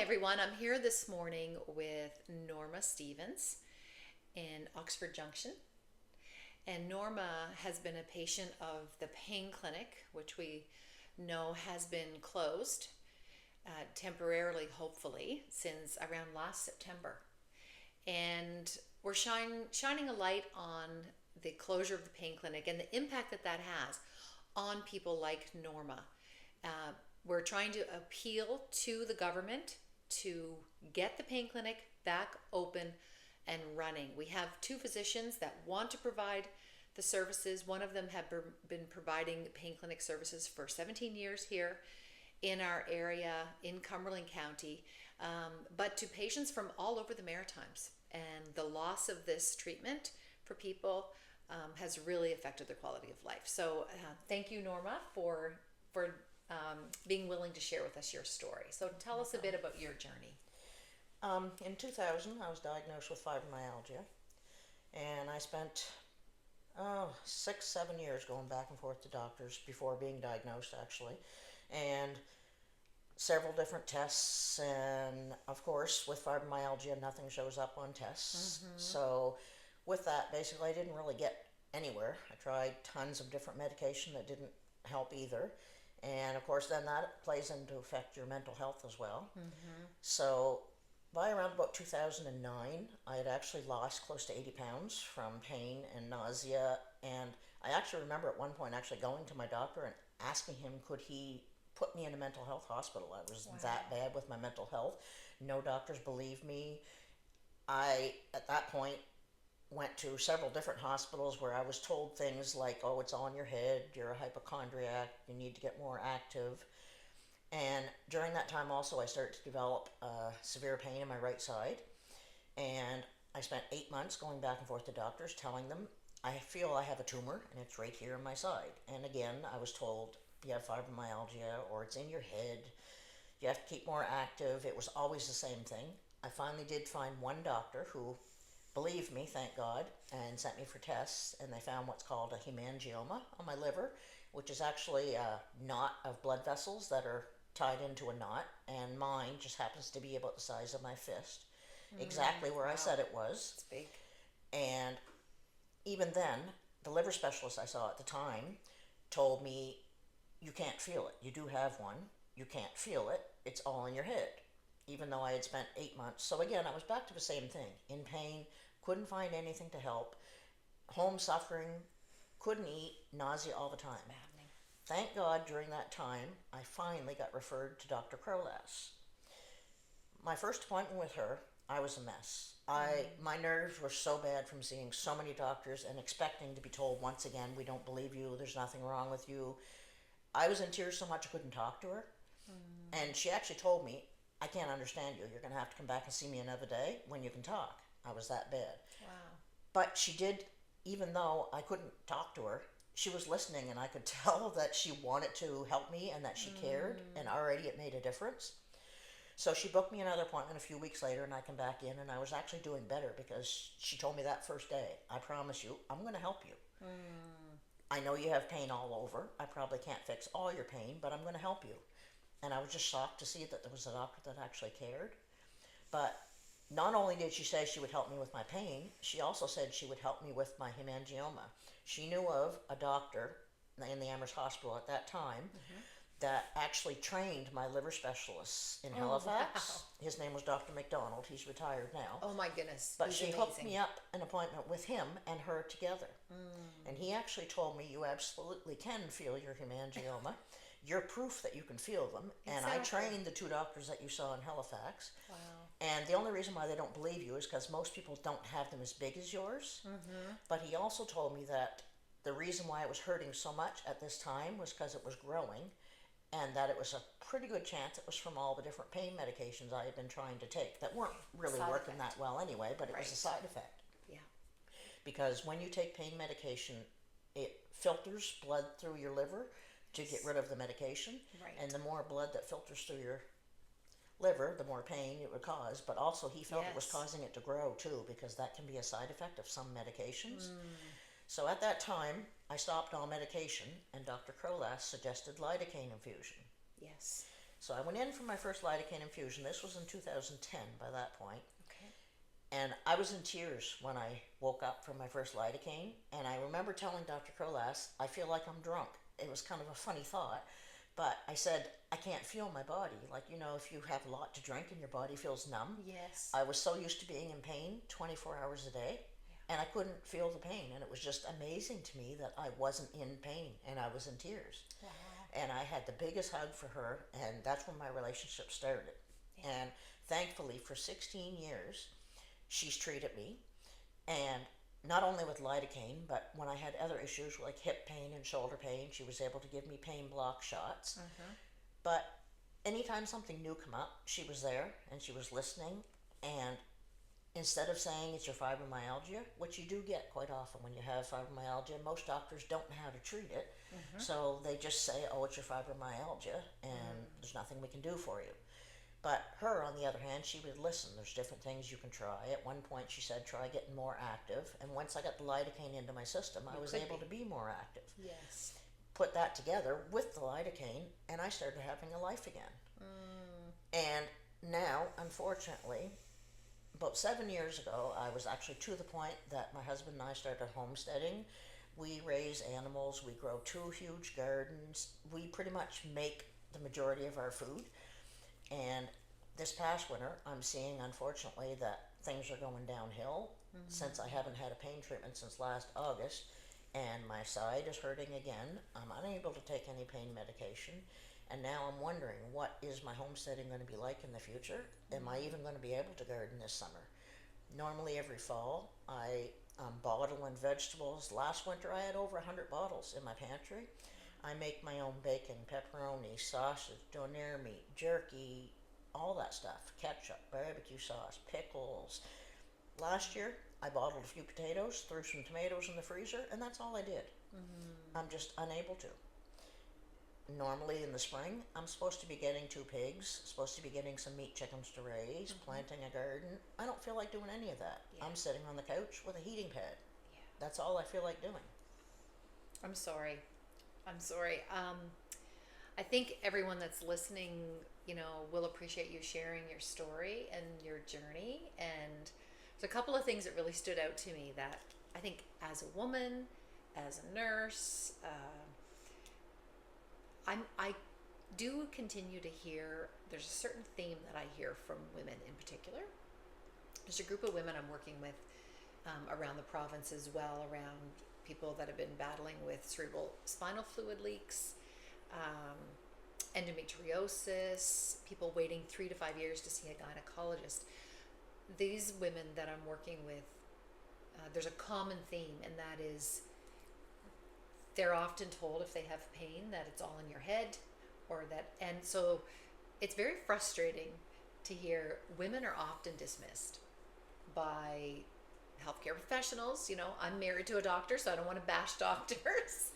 everyone. I'm here this morning with Norma Stevens in Oxford Junction. And Norma has been a patient of the pain clinic, which we know has been closed temporarily, hopefully, since around last September. And we're shining a light on the closure of the pain clinic and the impact that that has on people like Norma. We're trying to appeal to the government to get the pain clinic back open and running. We have two physicians that want to provide the services. One of them have been providing pain clinic services for 17 years here in our area in Cumberland County, but to patients from all over the Maritimes. And the loss of this treatment for people has really affected their quality of life. So thank you, Norma, for being willing to share with us your story. So tell us a bit about your journey. In 2000, I was diagnosed with fibromyalgia, and I spent 6, 7 years going back and forth to doctors before being diagnosed, actually, and several different tests. And of course, with fibromyalgia, nothing shows up on tests. So, with that, basically, I didn't really get anywhere. I tried tons of different medication that didn't help either. And of course, then that plays into affect your mental health as well. So, by around about 2009, I had actually lost close to 80 pounds from pain and nausea. And I actually remember at one point actually going to my doctor and asking him, could he put me in a mental health hospital? I was that bad with my mental health. No doctors believed me. I, at that point, went to several different hospitals where I was told things like, oh, it's all in your head, you're a hypochondriac, you need to get more active. And during that time also, I started to develop severe pain in my right side. And I spent 8 months going back and forth to doctors telling them, I feel I have a tumor and it's right here in my side. And again, I was told, you have fibromyalgia or it's in your head, you have to keep more active. It was always the same thing. I finally did find one doctor who believed me, thank God, and sent me for tests, and they found what's called a hemangioma on my liver, which is actually a knot of blood vessels that are tied into a knot, and mine just happens to be about the size of my fist, exactly where I said it was. It's big. And even then, the liver specialist I saw at the time told me, you can't feel it. You do have one. You can't feel it. It's all in your head. Even though I had spent 8 months. So again, I was back to the same thing. In pain, couldn't find anything to help. Home suffering, couldn't eat, nausea all the time. Maddening. Thank God during that time, I finally got referred to Dr. Crowlass. My first appointment with her, I was a mess. My nerves were so bad from seeing so many doctors and expecting to be told once again, we don't believe you, there's nothing wrong with you. I was in tears so much I couldn't talk to her. And she actually told me, I can't understand you. You're going to have to come back and see me another day when you can talk. I was that bad. Wow. But she did, even though I couldn't talk to her, she was listening, and I could tell that she wanted to help me and that she cared, and already it made a difference. So she booked me another appointment a few weeks later, and I come back in, and I was actually doing better because she told me that first day, I promise you, I'm going to help you. I know you have pain all over. I probably can't fix all your pain, but I'm going to help you. And I was just shocked to see that there was a doctor that actually cared. But not only did she say she would help me with my pain, she also said she would help me with my hemangioma. She knew of a doctor in the Amherst Hospital at that time that actually trained my liver specialists in Halifax. Wow. His name was Dr. McDonald. He's retired now. Oh my goodness. But He's she amazing. hooked me up an appointment with him and her together. And he actually told me, you absolutely can feel your hemangioma. You're proof that you can feel them. And I trained the two doctors that you saw in Halifax. Wow. And the only reason why they don't believe you is because most people don't have them as big as yours. But he also told me that the reason why it was hurting so much at this time was because it was growing, and that it was a pretty good chance it was from all the different pain medications I had been trying to take that weren't really working that well anyway, but it was a side effect. Yeah. Because when you take pain medication, it filters blood through your liver to get rid of the medication. Right. And the more blood that filters through your liver, the more pain it would cause. But also he felt it was causing it to grow too, because that can be a side effect of some medications. So at that time, I stopped all medication, and Dr. Crowlass suggested lidocaine infusion. Yes. So I went in for my first lidocaine infusion. This was in 2010 by that point. Okay. And I was in tears when I woke up from my first lidocaine. And I remember telling Dr. Crolas, I feel like I'm drunk. It was kind of a funny thought. But I said, I can't feel my body. Like, you know, if you have a lot to drink and your body feels numb. Yes. I was so used to being in pain 24 hours a day. And I couldn't feel the pain. And it was just amazing to me that I wasn't in pain and I was in tears. Wow. And I had the biggest hug for her. And that's when my relationship started. Yeah. And thankfully, for 16 years, she's treated me. And not only with lidocaine, but when I had other issues like hip pain and shoulder pain, she was able to give me pain block shots. But anytime something new come up, she was there and she was listening. And instead of saying it's your fibromyalgia, which you do get quite often when you have fibromyalgia, most doctors don't know how to treat it. So they just say, oh, it's your fibromyalgia and there's nothing we can do for you. But her, on the other hand, she would listen. There's different things you can try. At one point, she said, try getting more active. And once I got the lidocaine into my system, I was able to be more active. Yes. Put that together with the lidocaine, and I started having a life again. And now, unfortunately, about 7 years ago, I was actually to the point that my husband and I started homesteading. We raise animals. We grow 2 huge gardens. We pretty much make the majority of our food. And this past winter, I'm seeing, unfortunately, that things are going downhill since I haven't had a pain treatment since last August. And my side is hurting again. I'm unable to take any pain medication. And now I'm wondering, what is my homesteading going to be like in the future? Am I even going to be able to garden this summer? Normally every fall, I bottle in vegetables. Last winter, I had over 100 bottles in my pantry. I make my own bacon, pepperoni, sausage, donair meat, jerky, all that stuff. Ketchup, barbecue sauce, pickles. Last year, I bottled a few potatoes, threw some tomatoes in the freezer, and that's all I did. I'm just unable to. Normally in the spring, I'm supposed to be getting 2 pigs, supposed to be getting some meat chickens to raise, planting a garden. I don't feel like doing any of that. I'm sitting on the couch with a heating pad. That's all I feel like doing. I'm sorry. I think everyone that's listening, you know, will appreciate you sharing your story and your journey. And there's a couple of things that really stood out to me that I think as a woman, as a nurse, I do continue to hear, there's a certain theme that I hear from women in particular. There's a group of women I'm working with around the province as well, around people that have been battling with cerebral spinal fluid leaks, endometriosis, people waiting 3 to 5 years to see a gynecologist. These women that I'm working with, there's a common theme, and that is they're often told if they have pain that it's all in your head, or that, and so it's very frustrating to hear women are often dismissed by healthcare professionals. You know, I'm married to a doctor, so I don't want to bash doctors.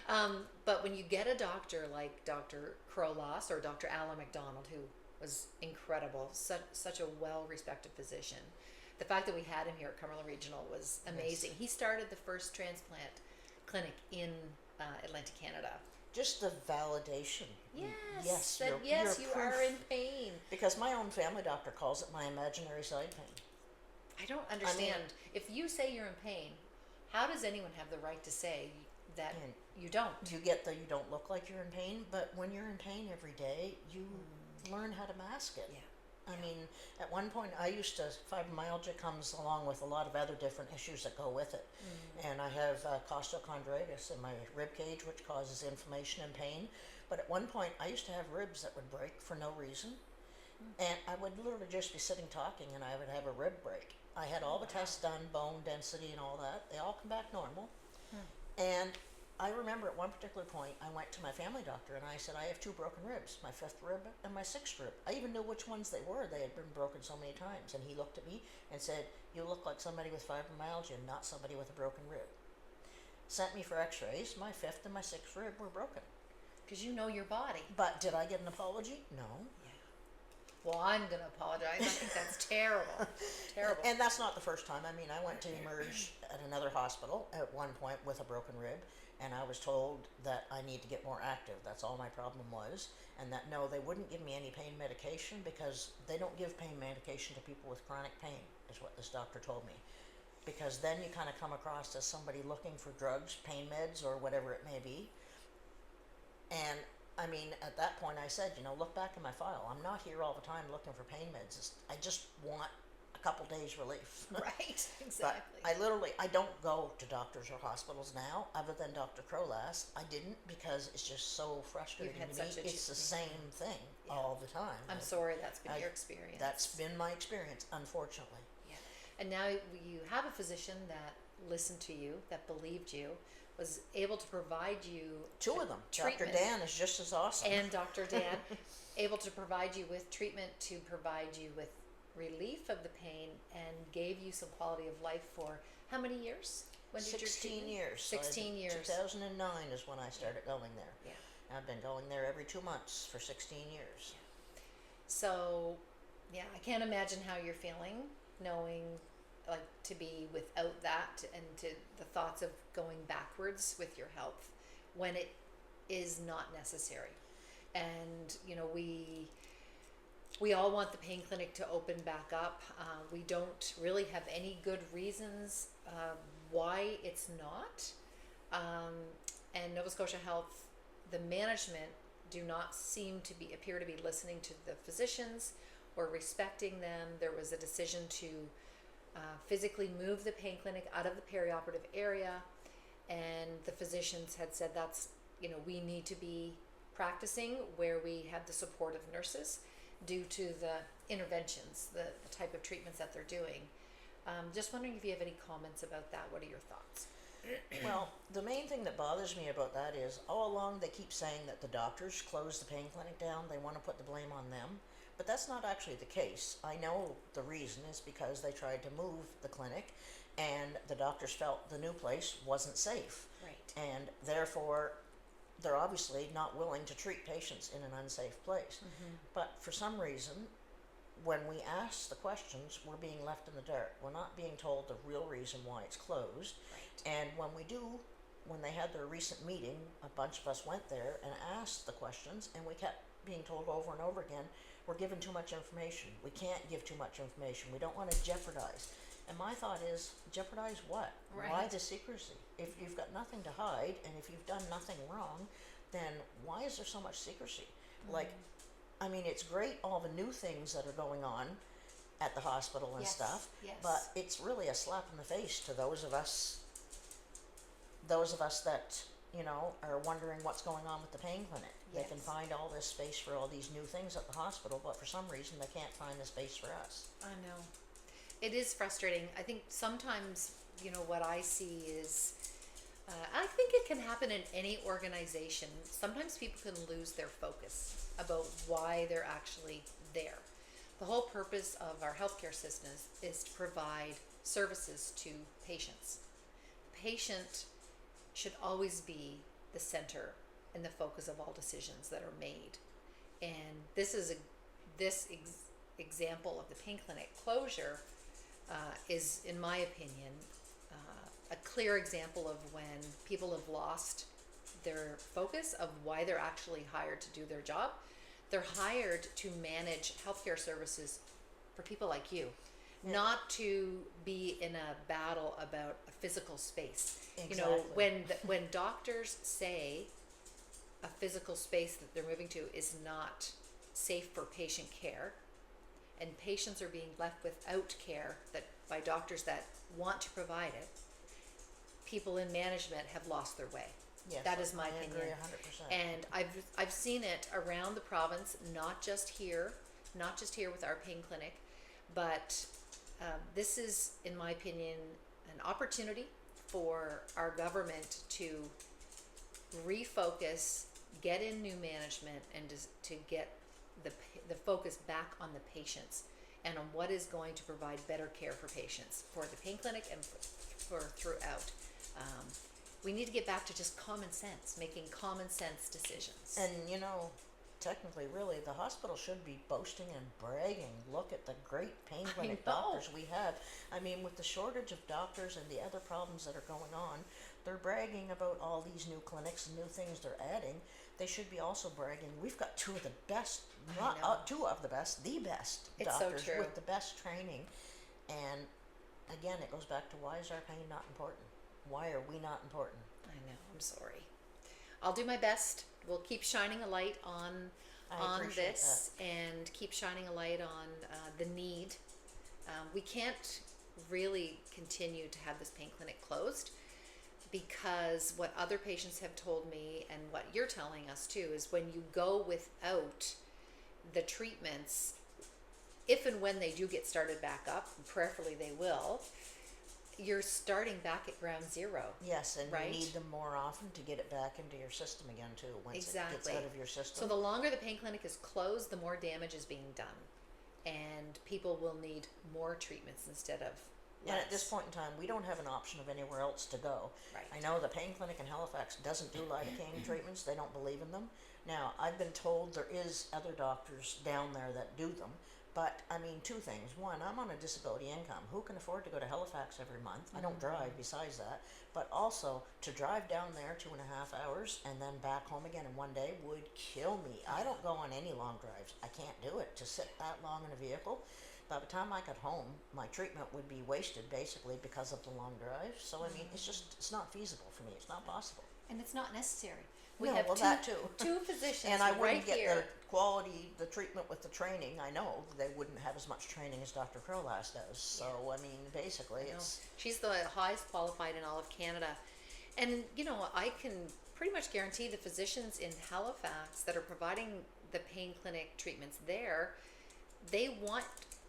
But when you get a doctor like Dr. Crolas or Dr. Alan McDonald, who was incredible, such a well-respected physician, the fact that we had him here at Cumberland Regional was amazing. He started the first transplant clinic in Atlantic Canada. Just the validation. Yes, you're you proof. are in pain. Because my own family doctor calls it my imaginary side pain. I don't understand. If you say you're in pain, how does anyone have the right to say that you don't? You get that you don't look like you're in pain, but when you're in pain every day, you learn how to mask it. I mean, at one point fibromyalgia comes along with a lot of other different issues that go with it. And I have costochondritis in my rib cage, which causes inflammation and pain. But at one point, I used to have ribs that would break for no reason. And I would literally just be sitting talking and I would have a rib break. I had all the tests done, bone density and all that. They all come back normal. And I remember at one particular point, I went to my family doctor and I said, I have 2 broken ribs, my 5th rib and my 6th rib. I even knew which ones they were. They had been broken so many times. And he looked at me and said, you look like somebody with fibromyalgia, not somebody with a broken rib. Sent me for x-rays. My 5th and my 6th rib were broken. Because you know your body. But did I get an apology? No. Well, I'm going to apologize. I think that's terrible. Terrible. And that's not the first time. I mean, I went to emerge at another hospital at one point with a broken rib, and I was told that I need to get more active. That's all my problem was. And that no, they wouldn't give me any pain medication because they don't give pain medication to people with chronic pain, is what this doctor told me. Because then you kind of come across as somebody looking for drugs, pain meds, or whatever it may be. And I mean, at that point I said, look back in my file. I'm not here all the time looking for pain meds. I just want a couple days relief. Right, exactly. But I don't go to doctors or hospitals now, other than Dr. Crowlass. I didn't because it's just so frustrating You've had to me. such a It's the same thing all the time. I'm sorry that's been your experience. That's been my experience, unfortunately. Yeah. And now you have a physician that listened to you, that believed you, was able to provide you two of them. Treatment. Dr. Dan is just as awesome. And Dr. Dan, able to provide you with treatment, to provide you with relief of the pain, and gave you some quality of life for how many years? When did 16 years. 16 years. 2009 is when I started going there. Yeah. I've been going there every 2 months for 16 years. So, yeah, I can't imagine how you're feeling, knowing, like, to be without that, and to the thoughts of going backwards with your health when it is not necessary. And we all want the pain clinic to open back up. We don't really have any good reasons why it's not. And Nova Scotia Health, the management do not appear to be listening to the physicians or respecting them. There was a decision to physically move the pain clinic out of the perioperative area, and the physicians had said that's, we need to be practicing where we have the support of nurses due to the interventions, the type of treatments that they're doing. Just wondering if you have any comments about that. What are your thoughts? Well, the main thing that bothers me about that is all along they keep saying that the doctors closed the pain clinic down. They want to put the blame on them. But that's not actually the case. I know the reason is because they tried to move the clinic and the doctors felt the new place wasn't safe. Right. And therefore, they're obviously not willing to treat patients in an unsafe place. Mm-hmm. But for some reason, when we ask the questions, we're being left in the dark. We're not being told the real reason why it's closed. Right. And when they had their recent meeting, a bunch of us went there and asked the questions, and we kept being told over and over again, we're given too much information. We can't give too much information. We don't want to jeopardize. And my thought is, jeopardize what? Right. Why the secrecy? If you've got nothing to hide, and if you've done nothing wrong, then why is there so much secrecy? Mm-hmm. Like, I mean, it's great all the new things that are going on at the hospital and Yes, stuff, yes. but it's really a slap in the face to those of us that, are wondering what's going on with the pain clinic. Yes. They can find all this space for all these new things at the hospital, but for some reason they can't find the space for us. I know. It is frustrating. I think sometimes, what I see is, I think it can happen in any organization. Sometimes people can lose their focus about why they're actually there. The whole purpose of our healthcare system is to provide services to patients. The patient should always be the center and the focus of all decisions that are made. And this is example of the pain clinic closure is, in my opinion, a clear example of when people have lost their focus of why they're actually hired to do their job. They're hired to manage healthcare services for people like you, not to be in a battle about a physical space. Exactly. When doctors say a physical space that they're moving to is not safe for patient care, and patients are being left without care that by doctors that want to provide it, people in management have lost their way. Yes, That is my I opinion. agree 100%. And I've seen it around the province, not just here with our pain clinic, but this is, in my opinion, an opportunity for our government to refocus, get in new management, and to get the focus back on the patients and on what is going to provide better care for patients, for the pain clinic and for throughout. We need to get back to just common sense, making common sense decisions. And technically, really, the hospital should be boasting and bragging. Look at the great pain clinic know. doctors we have. I mean, with the shortage of doctors and the other problems that are going on, they're bragging about all these new clinics and new things they're adding. They should be also bragging. We've got two of the best, not know. two of the best, the best It's so doctors true. with the best training. And again, it goes back to, why is our pain not important? Why are we not important? I know. I'm sorry. I'll do my best. We'll keep shining a light on appreciate this and keep shining a light on the need. We can't really continue to have this pain clinic closed, because what other patients have told me and what you're telling us too is, when you go without the treatments, if and when they do get started back up, and prayerfully they will, you're starting back at ground zero. Yes, and right? you need them more often to get it back into your system again too, once Exactly. it gets out of your system. So the longer the pain clinic is closed, the more damage is being done, and people will need more treatments instead of less. And at this point in time, we don't have an option of anywhere else to go. Right. I know the pain clinic in Halifax doesn't do lidocaine treatments. They don't believe in them. Now, I've been told there is other doctors down there that do them. But, I mean, two things. One, I'm on a disability income. Who can afford to go to Halifax every month? I don't drive besides that. But also, to drive down there 2.5 hours and then back home again in one day would kill me. I don't go on any long drives. I can't do it. To sit that long in a vehicle, by the time I got home, my treatment would be wasted, basically, because of the long drive. So, I mean, it's not feasible for me. It's not possible. And it's not necessary. We No, have well, that too. two physicians And I right wouldn't get here. the quality, the treatment with the training. I know they wouldn't have as much training as Dr. Crowlass does. So, I mean, basically, No. it's... She's the highest qualified in all of Canada. And, you know, I can pretty much guarantee the physicians in Halifax that are providing the pain clinic treatments there, they want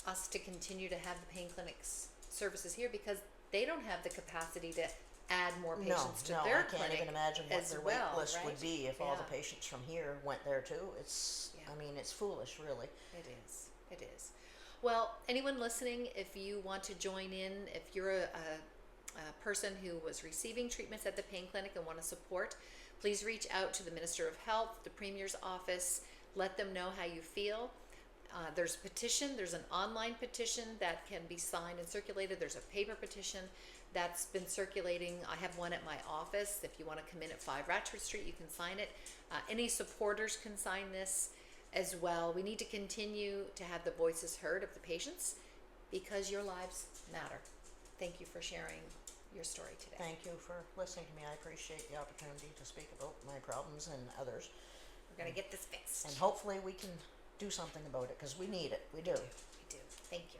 us to continue to have the pain clinic's services here, because they don't have the capacity to add more patients to their I can't clinic even imagine what as their well, wait list right? would be if all the Yeah. patients from here went there too. It's, Yeah. I mean, it's foolish, really. It is. It is. Well, anyone listening, if you want to join in, if you're a person who was receiving treatments at the pain clinic and want to support, please reach out to the Minister of Health, the Premier's office. Let them know how you feel. There's a petition. There's an online petition that can be signed and circulated. There's a paper petition that's been circulating. I have one at my office. If you want to come in at 5 Ratchford Street, you can sign it. Any supporters can sign this as well. We need to continue to have the voices heard of the patients, because your lives matter. Thank you for sharing your story today. Thank you for listening to me. I appreciate the opportunity to speak about my problems and others. We're going to get this fixed. And hopefully we can do something about it, because we need it. We do. We do. Thank you.